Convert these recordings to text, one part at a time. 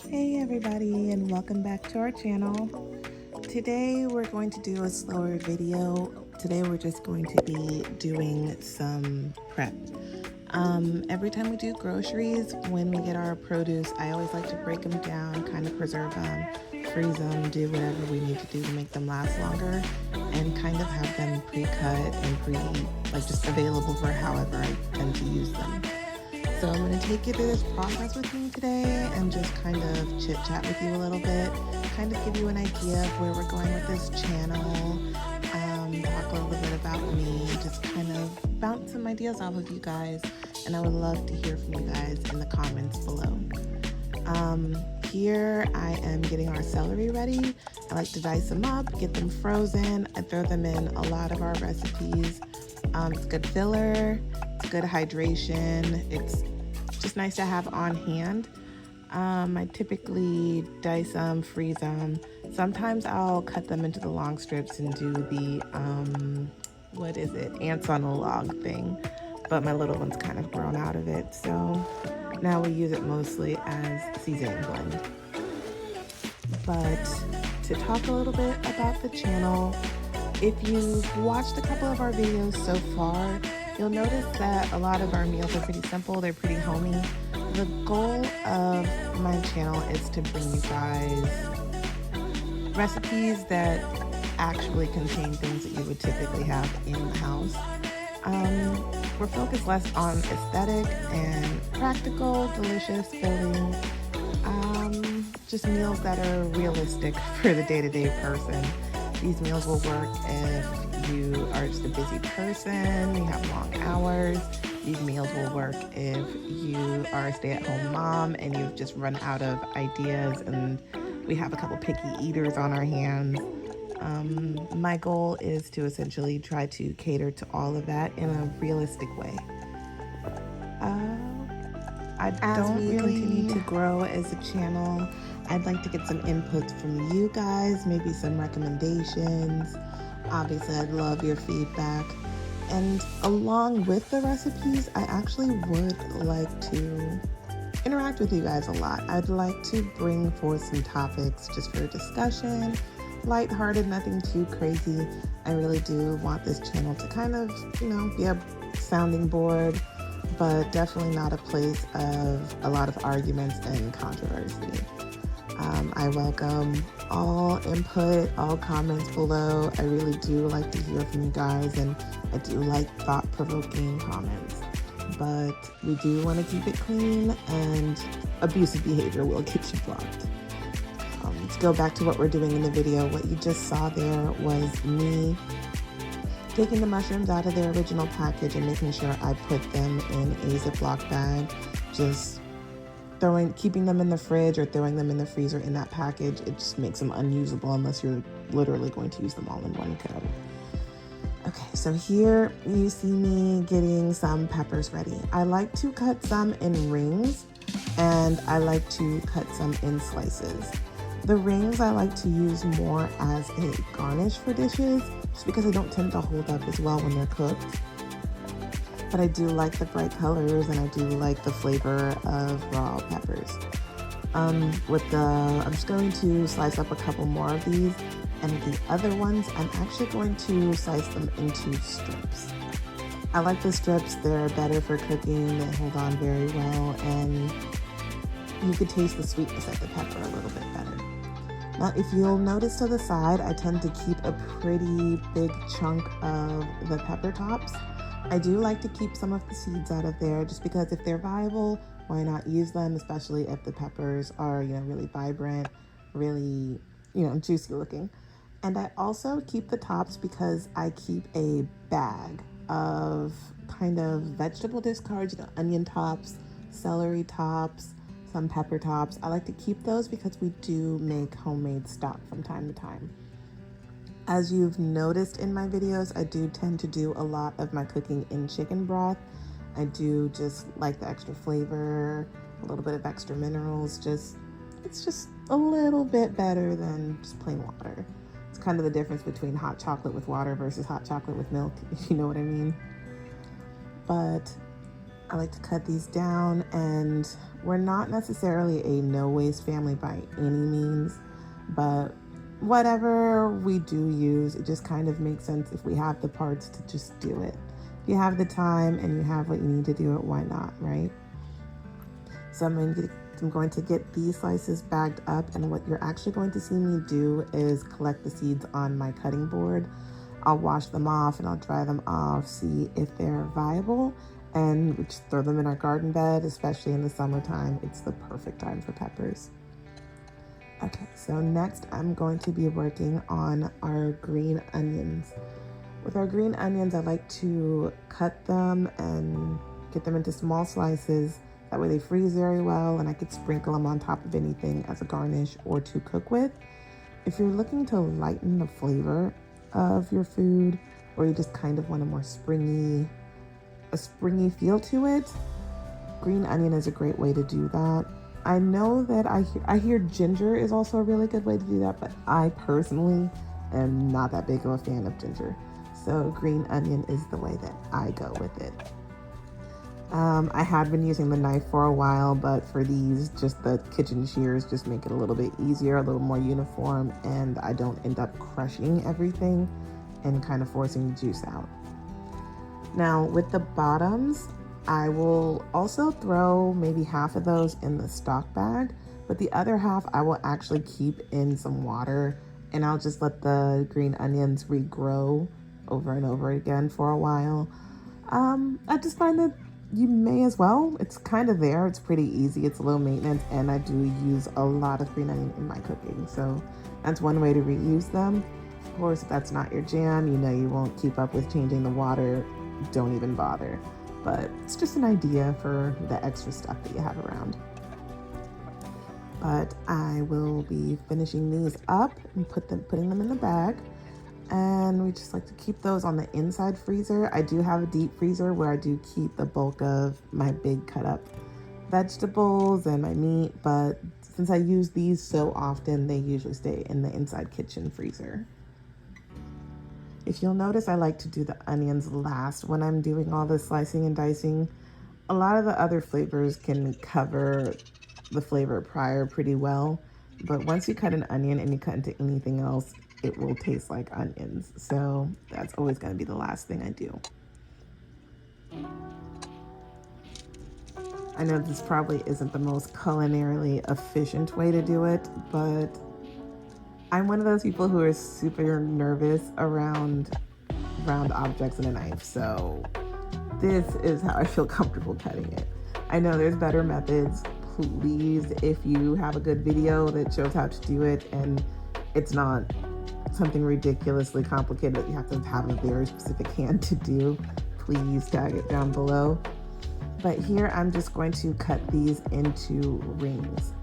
Hey everybody, and welcome back to our channel. Today we're going to do a slower video. Today we're just going to be doing some prep. Every time we do groceries, when we get our produce, I always like to break them down, kind of preserve them, freeze them, do whatever we need to do to make them last longer, and kind of have them pre-cut and just available for however I tend to use them. So I'm going to take you through this process with me today and just kind of chit chat with you a little bit, kind of give you an idea of where we're going with this channel, talk a little bit about me, just kind of bounce some ideas off of you guys, and I would love to hear from you guys in the comments below. Here I am getting our celery ready. I like to dice them up, get them frozen. I throw them in a lot of our recipes. It's good filler, it's good hydration, it's just nice to have on hand. I typically dice them, freeze them. Sometimes I'll cut them into the long strips and do the, ants on a log thing. But my little one's kind of grown out of it, so now we use it mostly as seasoning blend. But to talk a little bit about the channel, if you've watched a couple of our videos so far, you'll notice that a lot of our meals are pretty simple, they're pretty homey. The goal of my channel is to bring you guys recipes that actually contain things that you would typically have in the house. We're focused less on aesthetic and practical, delicious, filling, just meals that are realistic for the day-to-day person. These meals will work if you are just a busy person, you have long hours. These meals will work if you are a stay-at-home mom and you've just run out of ideas and we have a couple picky eaters on our hands. My goal is to essentially try to cater to all of that in a realistic way. As we continue to grow as a channel, I'd like to get some inputs from you guys, maybe some recommendations. Obviously, I'd love your feedback. And along with the recipes, I actually would like to interact with you guys a lot. I'd like to bring forth some topics just for discussion, lighthearted, nothing too crazy. I really do want this channel to kind of, be a sounding board, but definitely not a place of a lot of arguments and controversy. I welcome all input, all comments below. I really do like to hear from you guys, and I do like thought-provoking comments. But we do want to keep it clean, and abusive behavior will get you blocked. To go back to what we're doing in the video, what you just saw there was me taking the mushrooms out of their original package and making sure I put them in a Ziploc bag, just keeping them in the fridge or throwing them in the freezer in that package. It just makes them unusable unless you're literally going to use them all in one go. Okay, so here you see me getting some peppers ready. I like to cut some in rings and I like to cut some in slices. The rings I like to use more as a garnish for dishes just because they don't tend to hold up as well when they're cooked. But I do like the bright colors and I do like the flavor of raw peppers. I'm just going to slice up a couple more of these, and the other ones I'm actually going to slice them into strips. I like the strips, they're better for cooking, they hold on very well, and you could taste the sweetness of the pepper a little bit better. Now, if you'll notice to the side, I tend to keep a pretty big chunk of the pepper tops. I do like to keep some of the seeds out of there just because if they're viable, why not use them, especially if the peppers are, really vibrant, really, juicy looking. And I also keep the tops because I keep a bag of kind of vegetable discards, onion tops, celery tops, some pepper tops. I like to keep those because we do make homemade stock from time to time. As you've noticed in my videos, I do tend to do a lot of my cooking in chicken broth. I do just like the extra flavor, a little bit of extra minerals. It's just a little bit better than just plain water. It's kind of the difference between hot chocolate with water versus hot chocolate with milk, if you know what I mean. But I like to cut these down, and we're not necessarily a no waste family by any means, but whatever we do use, it just kind of makes sense if we have the parts to just do it. If you have the time and you have what you need to do it, why not, right? So I'm going to get these slices bagged up, and what you're actually going to see me do is collect the seeds on my cutting board. I'll wash them off and I'll dry them off, see if they're viable, and we just throw them in our garden bed, especially in the summertime. It's the perfect time for peppers. Okay, so next I'm going to be working on our green onions. With our green onions, I like to cut them and get them into small slices. That way they freeze very well, and I could sprinkle them on top of anything as a garnish or to cook with. If you're looking to lighten the flavor of your food, or you just kind of want a springy feel to it, green onion is a great way to do that. I know that I hear ginger is also a really good way to do that, but I personally am not that big of a fan of ginger. So green onion is the way that I go with it. I had been using the knife for a while, but for these, just the kitchen shears just make it a little bit easier, a little more uniform, and I don't end up crushing everything and kind of forcing the juice out. Now with the bottoms, I will also throw maybe half of those in the stock bag, but the other half I will actually keep in some water, and I'll just let the green onions regrow over and over again for a while. I just find that you may as well. It's kind of there. It's pretty easy. It's low maintenance, and I do use a lot of green onion in my cooking. So that's one way to reuse them. Of course, if that's not your jam, you know you won't keep up with changing the water, don't even bother. But it's just an idea for the extra stuff that you have around. But I will be finishing these up and putting them in the bag. And we just like to keep those on the inside freezer. I do have a deep freezer where I do keep the bulk of my big cut up vegetables and my meat, but since I use these so often, they usually stay in the inside kitchen freezer. If you'll notice, I like to do the onions last when I'm doing all the slicing and dicing. A lot of the other flavors can cover the flavor prior pretty well, but once you cut an onion and you cut into anything else, it will taste like onions. So that's always going to be the last thing I do. I know this probably isn't the most culinarily efficient way to do it, but I'm one of those people who are super nervous around round objects and a knife. So this is how I feel comfortable cutting it. I know there's better methods. Please, if you have a good video that shows how to do it and it's not something ridiculously complicated that you have to have a very specific hand to do, please tag it down below. But here I'm just going to cut these into rings.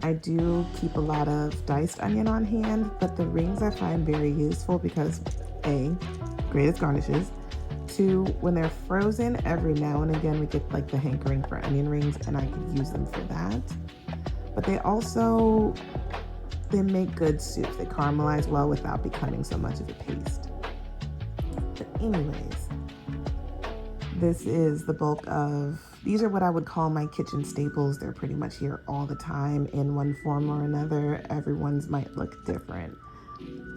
I do keep a lot of diced onion on hand, but the rings I find very useful because A, great as garnishes. 2, when they're frozen, every now and again we get like the hankering for onion rings, and I could use them for that. But they make good soups. They caramelize well without becoming so much of a paste. But anyways, this is the bulk of, these are what I would call my kitchen staples. They're pretty much here all the time in one form or another. Everyone's might look different.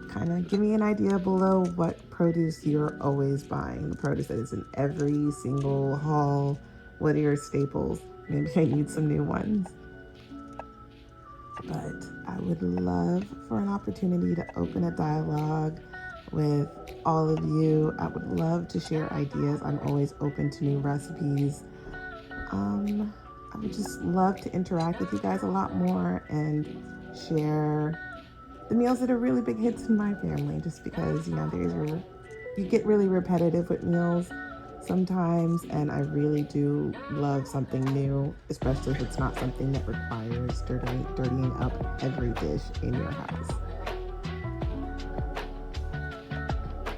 Kind of give me an idea below what produce you're always buying. The produce that is in every single haul. What are your staples? Maybe I need some new ones. But I would love for an opportunity to open a dialogue with all of you. I would love to share ideas. I'm always open to new recipes. I would just love to interact with you guys a lot more and share the meals that are really big hits in my family, just because, you know, you get really repetitive with meals sometimes, and I really do love something new, especially if it's not something that requires dirtying up every dish in your house.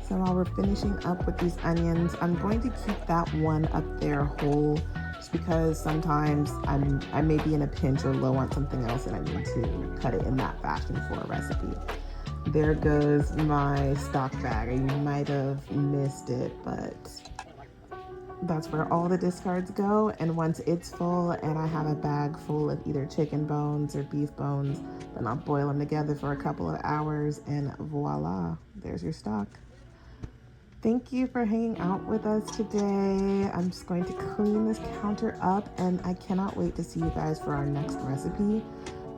So while we're finishing up with these onions, I'm going to keep that one up there whole, just because sometimes I may be in a pinch or low on something else and I need to cut it in that fashion for a recipe. There goes my stock bag. You might have missed it, but That's where all the discards go. And once it's full and I have a bag full of either chicken bones or beef bones, then I'll boil them together for a couple of hours and voila, there's your stock. Thank you for hanging out with us today. I'm just going to clean this counter up and I cannot wait to see you guys for our next recipe.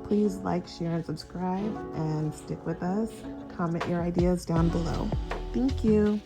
Please like, share, and subscribe and stick with us. Comment your ideas down below. Thank you.